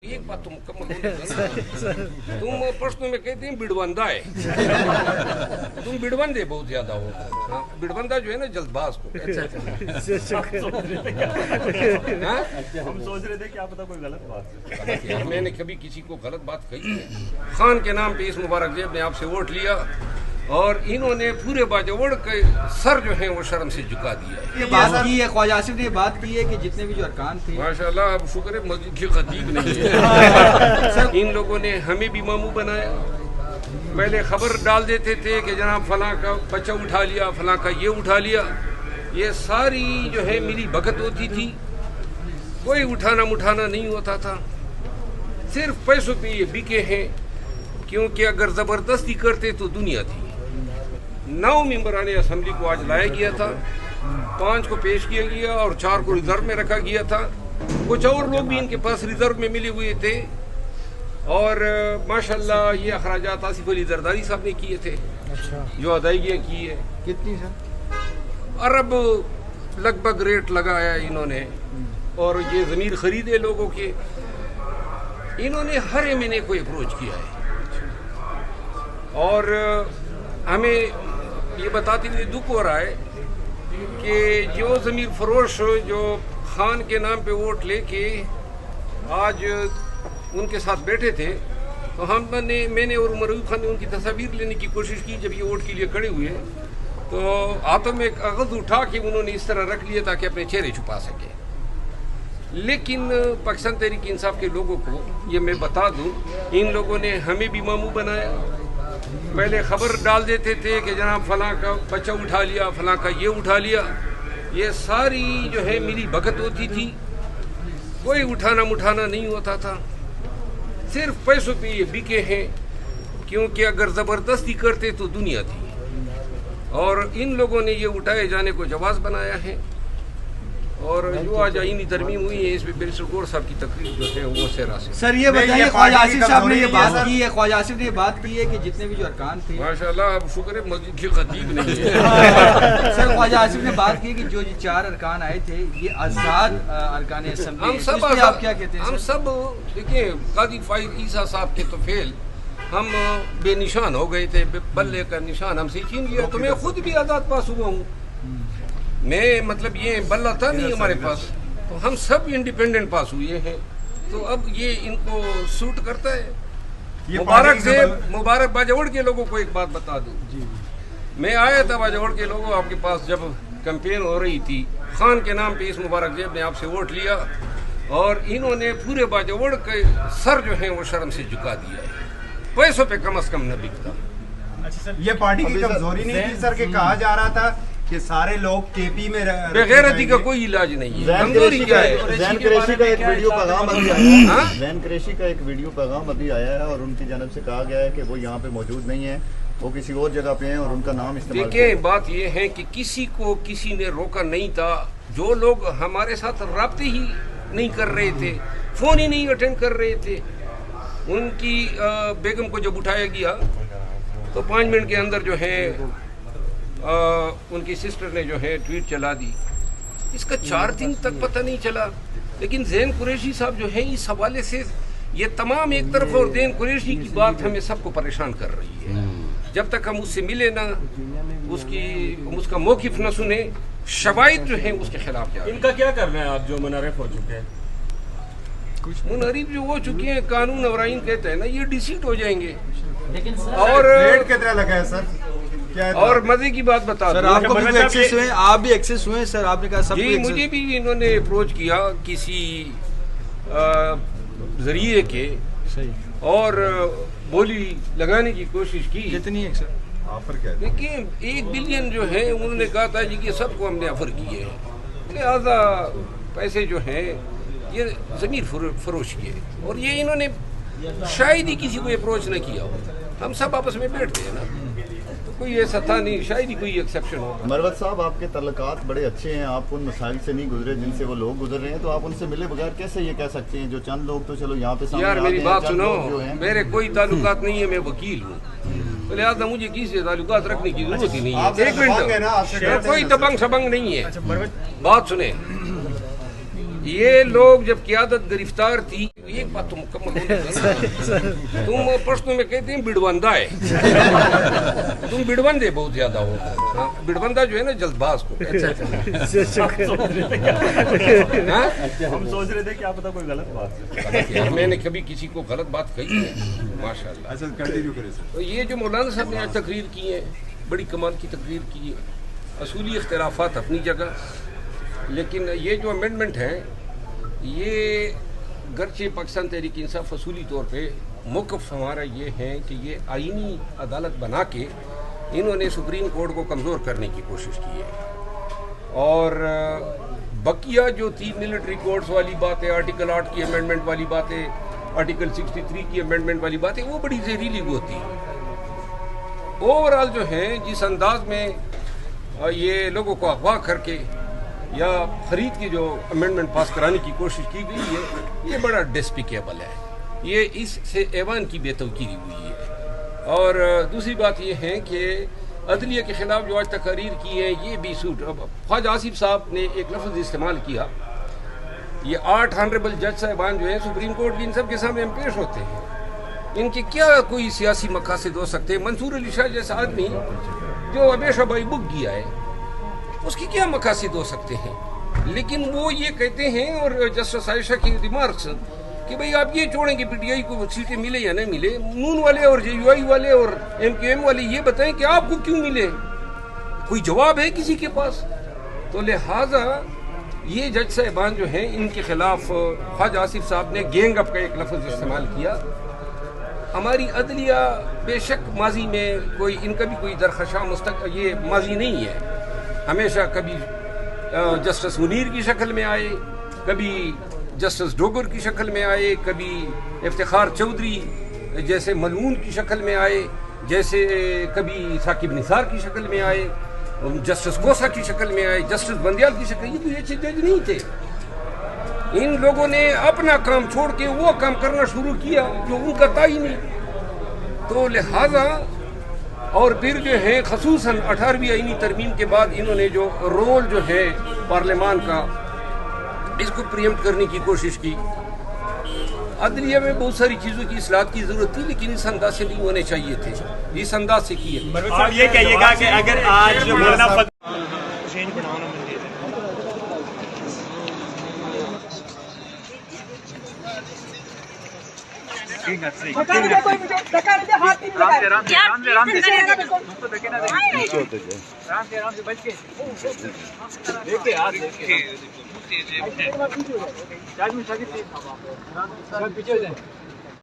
एक बात तो मुकम्मल हो गया ना, तुम प्रश्नों में कहते हैं बिड़बंदा है, तुम बिड़बंदे बहुत ज्यादा हो। हाँ, बिड़बंदा जो है ना जल्दबाज को। हम सोच रहे थे कि आप पता कोई गलत बात यार मैंने कभी किसी को गलत बात कही है? खान के नाम पे इस मुबारक जेब ने आपसे वोट लिया और इन्होंने पूरे बाजवड़ के सर जो है वो शर्म से झुका दिया। ये बात की है, ख्वाजा आसिफ ने बात की है कि जितने भी जो अरकान थे माशाल्लाह, अब शुक्र है मस्जिद की खतीब नहीं है। इन लोगों ने हमें भी मामू बनाया। पहले खबर डाल देते थे कि जनाब फलां का बच्चा उठा लिया, फलां का ये उठा लिया। ये सारी जो है मिली भगत होती थी, कोई उठाना मुठाना नहीं होता था। सिर्फ पैसों पे ये बिके हैं, क्योंकि अगर ज़बरदस्ती करते तो दुनिया थी। 9 मेंबरान असम्बली को आज लाया गया था, 5 को पेश किया गया और 4 को रिजर्व में रखा गया था। कुछ और लोग भी इनके पास रिजर्व में मिले हुए थे और माशाल्लाह ये अखराजात आसिफ अली जरदारी साहब ने किए थे। अच्छा। जो अदायगियाँ की है कितनी सर? अरब लगभग रेट लगाया इन्होंने और ये ज़मीर खरीदे लोगों के। इन्होंने हर महीने को अप्रोच किया है और हमें ये बताते हुए दुख हो रहा है कि जो ज़मीर फरोश जो खान के नाम पे वोट लेके आज उनके साथ बैठे थे, तो मैंने और उमर अयूब खान ने उनकी तस्वीर लेने की कोशिश की। जब ये वोट के लिए खड़े हुए तो हाथों में कागज़ उठा के उन्होंने इस तरह रख लिया ताकि अपने चेहरे छुपा सके। लेकिन पाकिस्तान तहरीक इंसाफ के लोगों को ये मैं बता दूं, इन लोगों ने हमें भी मामू बनाया। पहले खबर डाल देते थे कि जनाब फलां का बच्चा उठा लिया, फलां का ये उठा लिया। ये सारी जो है मिली भगत होती थी, कोई उठाना मुठाना नहीं होता था। सिर्फ पैसों पे ये बिके हैं, क्योंकि अगर ज़बरदस्ती करते तो दुनिया थी। और इन लोगों ने ये उठाए जाने को जवाज़ बनाया है। और जो आज आईनी तरमीम हुई है, इसमें बैरिस्टर गौर साहब की तकरीर जो है वो सेरा से। सर ये बताइए, ख्वाजा आसिफ साहब ने ये बात की है, ख्वाजा आसिफ ने ये बात की है कि जितने भी जो अरकान थे माशाल्लाह, अब शुक्र है मस्जिद की खतीब नहीं है। सर ख्वाजा आसिफ ने बात की कि जो 4 अरकान आए थे ये आजाद अरकान असेंबली, हम सब आप क्या कहते हैं? हम सब देखिए, काजी फाइज ईसा साहब के तो फेल हम बेनिशान हो गए थे, बल्ले का निशान हमसे छीन लिया। तो मैं खुद भी आज़ाद पास हुआ हूँ। मैं मतलब ये बल्ला था नहीं हमारे पास, तो हम सब इंडिपेंडेंट पास हुए हैं। तो अब ये इनको सूट करता है। मुबारक बाजवड़ के लोगों को एक बात बता दूं, मैं आया था बाजवड़ के लोगों आपके पास जब कैंपेन हो रही थी। खान के नाम पे इस मुबारक जेब ने आपसे वोट लिया और इन्होंने पूरे बाजवड़ के सर जो है वो शर्म से झुका दिया है। पैसों पे कम से कम न बिकता। ये पार्टी की कमजोरी नहीं थी सर, के कहा जा रहा था कि सारे लोग केपी में बेगैरती का कोई इलाज नहीं है। कमजोरी क्या है? जैन कुरैशी का एक वीडियो पैगाम अभी आया है। जैन कुरैशी का एक वीडियो पैगाम अभी आया है और उनकी जानब से कहा गया है कि वो यहाँ पे मौजूद नहीं है, वो किसी और जगह पे हैं और उनका नाम इस्तेमाल। देखिए, बात ये है कि किसी को किसी ने रोका नहीं था। जो लोग हमारे साथ राब्ते ही नहीं कर रहे थे, फोन ही नहीं अटेंड कर रहे थे, उनकी बेगम को जब उठाया गया तो 5 मिनट के अंदर जो है उनकी सिस्टर ने जो है ट्वीट चला दी। इसका 4 दिन तक पता नहीं चला। लेकिन जैन कुरैशी साहब जो है इस हवाले से ये तमाम एक तरफ, और जैन कुरैशी की बात हमें सबको परेशान कर रही है। जब तक हम उससे मिले ना, उसका मौकिफ न सुने, शवाहिद जो है उसके खिलाफ जा। इनका क्या करना है आप जो मुनहरिफ हो चुके हैं? मुनहरिफ जो हो चुके हैं, कानून और आइन कहते हैं ना, ये डिसीट हो जाएंगे। लेकिन और रेट कितना लगा है सर? और मजे की बात बता सर, आपको भी एक्सेस हुए, आप भी एक्सेस हुए सर? आपने कहा सब जी, मुझे भी इन्होंने अप्रोच किया किसी जरिए के, सही, और बोली लगाने की कोशिश की। कितनी है सर ऑफर क्या है? देखिए, 1 बिलियन जो है उन्होंने कहा था जी कि सबको हमने ऑफर किए हैं। लिहाजा पैसे जो हैं ये ज़मीर फरोश किए, और ये इन्होंने शायद ही किसी को अप्रोच न किया हो। हम सब आपस में बैठते हैं ना, कोई ऐसा था नहीं, शायद ही कोई एक्सेप्शन होगा। मरवत साहब, आपके तल्लुकात बड़े अच्छे हैं, आप उन मसाइल से नहीं गुजरे जिनसे वो लोग गुजर रहे हैं, तो आप उनसे मिले बगैर कैसे ये कह सकते हैं? जो चंद लोग तो चलो यहाँ पे सामने यार मेरी बात सुनो, मेरे कोई हैं। ताल्लुकात नहीं है, मैं वकील हूँ, तो लिहाजा मुझे किसी से ताल्लुकात रखने की जरूरत ही नहीं है। 1 मिनट, कोई दबंग सबंग नहीं है। बात सुने, یہ لوگ جب قیادت گرفتار تھی، ایک بات تو مکمل ہونے دو، تم پشتوں میں کہتے ہیں بڑوندہ ہے، تم بڑوندے بہت زیادہ ہو. بڑوندہ جو ہے نا جلد باز کو. ہم سوچ رہے تھے کہ آپ پتہ کوئی غلط بات. میں نے کبھی کسی کو غلط بات کہی ہے؟ ماشاء اللہ. یہ جو مولانا صاحب نے آج تقریر کی ہے، بڑی کمال کی تقریر کی ہے. اصولی اختلافات اپنی جگہ، لیکن یہ جو امینڈمنٹ ہے یہ گرچہ پاکستان تحریک انصاف اصولی طور پہ موقف ہمارا یہ ہے کہ یہ آئینی عدالت بنا کے انہوں نے سپریم کورٹ کو کمزور کرنے کی کوشش کی ہے. اور بقیہ جو تین ملٹری کورٹس والی بات ہے، آرٹیکل 8 کی امینڈمنٹ والی بات ہے، آرٹیکل 63 کی امینڈمنٹ والی بات ہے، وہ بڑی زہریلی ہوتی ہے. اوورآل جو ہے جس انداز میں یہ لوگوں کو اغوا کر کے یا خرید کی جو امینڈمنٹ پاس کرانے کی کوشش کی گئی ہے، یہ بڑا ڈسپیکیبل ہے. یہ اس سے ایوان کی بے توقیری ہوئی ہے. اور دوسری بات یہ ہے کہ عدلیہ کے خلاف جو آج تقاریر کی ہے یہ بھی سوٹ. اب خواجہ آصف صاحب نے ایک لفظ استعمال کیا، یہ 8 آنریبل جج صاحبان جو ہیں سپریم کورٹ کی، ان سب کے سامنے ہم پیش ہوتے ہیں. ان کے کیا کوئی سیاسی مقاصد ہو سکتے ہیں؟ منصور علی شاہ جیسا آدمی جو ہمیشہ بائی بک گیا ہے، اس کی کیا مقاصد ہو سکتے ہیں؟ لیکن وہ یہ کہتے ہیں، اور جسٹس عائشہ کی ریمارکس کہ بھئی آپ یہ چھوڑیں کہ پی ٹی آئی کو سیٹیں ملے یا نہیں ملے، نون والے اور جے یو آئی والے اور ایم کیو ایم والے یہ بتائیں کہ آپ کو کیوں ملے. کوئی جواب ہے کسی کے پاس؟ تو لہٰذا یہ جج صاحبان جو ہیں ان کے خلاف خواجہ آصف صاحب نے گینگ اپ کا ایک لفظ استعمال کیا. ہماری عدلیہ بے شک ماضی میں کوئی ان کا بھی کوئی درخشاں یہ ماضی نہیں ہے. ہمیشہ کبھی جسٹس منیر کی شکل میں آئے، کبھی جسٹس ڈوگر کی شکل میں آئے، کبھی افتخار چودھری جیسے ملعون کی شکل میں آئے، جیسے کبھی ثاقب نثار کی شکل میں آئے، جسٹس کوسا کی شکل میں آئے، جسٹس بندیال کی شکل. یہ کوئی اچھے جج نہیں تھے. ان لوگوں نے اپنا کام چھوڑ کے وہ کام کرنا شروع کیا جو ان کا تھا ہی نہیں. تو لہذا اور پھر جو ہے خصوصاً 18ویں آئینی ترمیم کے بعد انہوں نے جو رول جو ہے پارلیمان کا اس کو پریمپٹ کرنے کی کوشش کی. عدلیہ میں بہت ساری چیزوں کی اصلاحات کی ضرورت تھی، لیکن اس انداز سے نہیں ہونے چاہیے تھے. اس انداز سے کیے. آپ یہ کہیے گا کہ اگر آج مولانا پیچھے ہو جائیں.